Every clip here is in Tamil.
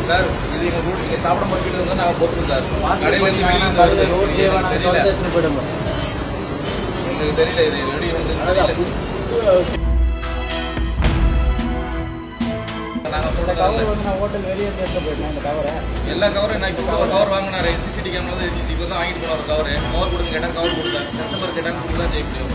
சார் இது எங்கள் ரூட் நீங்கள் சாப்பிட மாட்டேங்கிறது வந்து நாங்கள் போட்டுருக்கோம் சார். கடையில் ரோட்லேயே எடுத்துன்னு போயிடுங்க. எங்களுக்கு தெரியல இது எப்படி வந்து தெரியல. நாங்கள் கவர் வந்து நான் ஹோட்டல் வெளியே எடுத்து போயிட்டேன். இந்த கவரை எல்லா கவரும் நான் இப்போ ஒரு கவர் வாங்கினாரு. சிசிடி கேமரா இப்போ தான் வாங்கிட்டு போன ஒரு கவர் கொடுங்க கேட்டால் கவர் கொடுத்தேன். கஸ்டமர் கேட்டால் கொடுத்து தான் ஜெயிக்க முடியும்.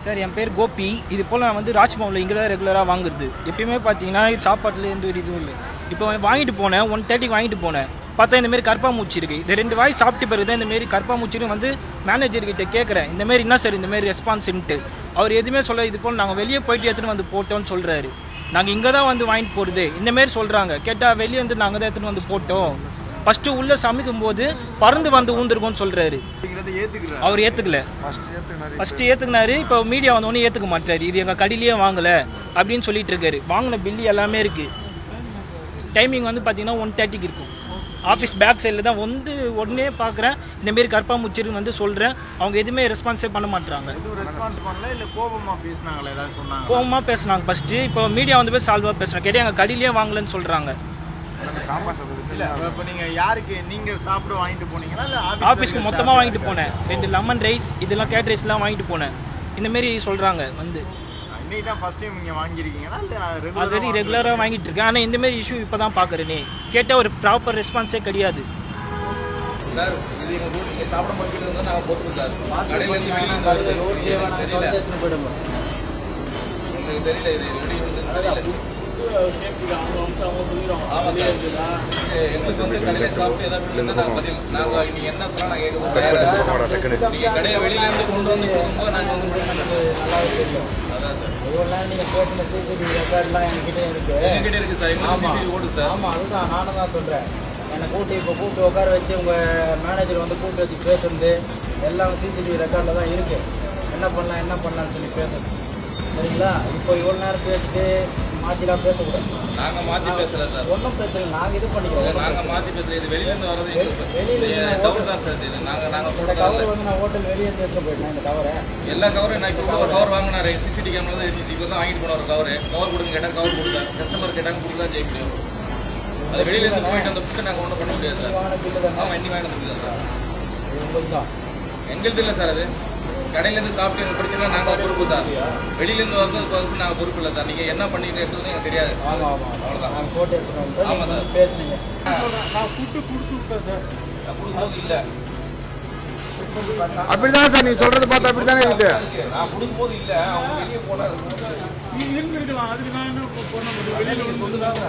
சார் என் பேர் கோபி. இது போல் நான் வந்து ராஜ்பவனில் இங்கே தான் ரெகுலராக வாங்குறது. எப்பயுமே பார்த்தீங்கன்னா இது சாப்பாட்டில் எந்த ஒரு இதுவும் இல்லை. இப்போ வாங்கிட்டு போனேன் 1:30 வாங்கிட்டு போனேன். பார்த்தா இந்தமாரி கற்பாமூச்சி இருக்குது. இது 2 வாய் சாப்பிட்டு பிறகு தான் இந்தமாரி கற்பாமூச்சின்னு வந்து மேனேஜர்கிட்ட கேட்குறேன். இந்தமாரி என்ன சார் இந்தமாரி ரெஸ்பான்ஸுன்ட்டு அவர் எதுவுமே சொல்ல. இது போல் நாங்கள் வெளியே போயிட்டு எடுத்துன்னு வந்து போட்டோம்னு சொல்கிறாரு. நாங்கள் இங்கே தான் வந்து வாங்கிட்டு போகிறது இந்தமாரி சொல்கிறாங்க. கேட்டால் வெளியே வந்து நாங்கள் தான் எடுத்துன்னு வந்து போட்டோம். ஃபஸ்ட்டு உள்ளே சமைக்கும் போது பறந்து வந்து ஊந்துருக்கோன்னு சொல்கிறாரு. அவர் ஏற்றுக்கல. ஃபஸ்ட்டு ஏற்றுக்கினாரு. இப்போ மீடியா வந்தோடனே ஏற்றுக்க மாட்டாரு. இது எங்கள் கடையிலேயே வாங்கலை அப்படின்னு சொல்லிட்டு இருக்காரு. வாங்கின பில்லு எல்லாமே இருக்குது. டைமிங் வந்து பார்த்தீங்கன்னா 1:30 இருக்கும். ஆஃபீஸ் பேக் சைடில் தான் வந்து உடனே பார்க்குறேன். இந்தமாரி கற்பாமூச்சின்னு வந்து சொல்கிறேன். அவங்க எதுவுமே ரெஸ்பான்ஸே பண்ண மாட்டாங்க. கோபமாக பேசுனாங்க ஃபஸ்ட்டு. இப்போ மீடியா வந்து போய் சால்வாக பேசுகிறாங்க. கேட்டால் எங்கள் கடையிலேயே வாங்கலன்னு சொல்கிறாங்க. இப்போ நீங்கள் யாருக்கு நீங்கள் சாப்பிட வாங்கிட்டு போனீங்களா இல்லை ஆஃபீஸ்க்கு மொத்தமாக வாங்கிட்டு போனேன். 2 லெமன் ரைஸ் இதெல்லாம் கேட் ரைஸ்லாம் வாங்கிட்டு போனேன். இந்தமாரி சொல்கிறாங்க வந்து. இன்னைக்கு தான் ஃபஸ்ட் டைம் நீங்கள் வாங்கியிருக்கீங்களா இல்லை ஆல்ரெடி ரெகுலராக வாங்கிட்டு இருக்கேன். ஆனால் இந்தமாரி இஷ்யூ இப்போ தான் பார்க்குறேனே. கேட்டால் ஒரு ப்ராப்பர் ரெஸ்பான்ஸே கிடையாது. சார் இது எங்கள் ரூட் நீங்கள் சாப்பிட மாட்டேங்கிறது வந்து நாங்கள் போட்டுருக்கோம் சார். கடையில் ரோட்லேயே எடுத்துன்னு போயிடுங்க. எங்களுக்கு தெரியல இது எப்படி வந்து தெரியல. எங்களுக்கு வந்து கடையில் சாப்பிட்டு ஏதாவது நாங்கள் பதில் நாங்கள் நீங்கள் என்ன சொன்னால் நான் கேட்க நீங்கள் கடையை வெளியிலேருந்து கொண்டு வந்து போகும்போது நாங்கள் வந்து நல்லா தெரியும். அதான் சார் இவ்வளோ நீங்கள் பேசின சிசிடிவி ரெக்கார்ட்லாம் என்கிட்ட இருக்குது சார். எங்களுக்கு சிசிடிவி ஓடுது சார். ஆமாம் அதுதான் நானும் தான் சொல்கிறேன். என்னை கூப்பிட்டு உட்கார வச்சு உங்கள் மேனேஜர் வந்து கூப்பிட்டு வச்சு பேசுறது எல்லாம் சிசிடிவி ரெக்கார்டில் தான் இருக்குது. என்ன பண்ணலான்னு சொல்லி பேசணும். சரிங்களா? இப்போ இவ்வளோ நேரம் பேசிட்டு மாற்றிலாம் பேசக்கூடாது. நாங்கள் மாற்றி பேசலை சார். ஒன்றும் பிரச்சனை. நாங்கள் இது பண்ணிக்கிறோம். நாங்கள் மாற்றி பேசல. இது வெளியிலேருந்து வரது வெளியிலேருந்து கவர் தான் சார். இது நாங்கள் இந்த கவர் வந்து நான் ஹோட்டல் வெளியே எடுத்து போயிட்டேன். இந்த கவரை எல்லா கவரும் நான் இப்போ ஒரு கவர் வாங்கினாரு. சிசிடி கேமரா தான் இப்போ தான் வாங்கிட்டு போன ஒரு கவர் கொடுங்க கேட்டால் கவர் கொடுத்தேன். கஸ்டமர் கேட்டால் கொடுத்து தான் ஜெயிக்க முடியும். அது வெளியிலேருந்து போயிட்டு அந்த புக்கை நாங்கள் ஒன்றும் பண்ண முடியாது சார். ஆமாம் இன்னி வாங்கின பில்லு தான் சார். உங்களுக்கு தான் எங்களுக்கு இல்லை சார். அது கடையிலேருந்து சாப்பிட்டு எங்கள் பிரச்சனை நாங்கள் பொறுப்பு சார். வெளியிலேருந்து வந்து நாங்கள் பொறுப்பு இல்லை சார். நீங்கள் என்ன பண்ணிட்டு இருக்கிறது எனக்கு தெரியாது. அவ்வளோதான். நாங்கள் போட்டு எடுத்துக்கோங்க. ஆமாம் சார் பேசுனீங்க. நான் ஃபுட்டு கொடுத்து விட்டேன் சார். நான் கொடுக்கும்போது இல்லை. அப்படிதான் சார் நீங்கள் சொல்கிறது பார்த்தா அப்படி தானே இருக்குது. நான் கொடுக்கும்போது இல்லை. அவங்க வெளியே போனால் நீ இருந்திருக்கலாம். அதுக்கு நான் என்ன பண்ண முடியும்? வெளியில் சொல்லுதாங்க.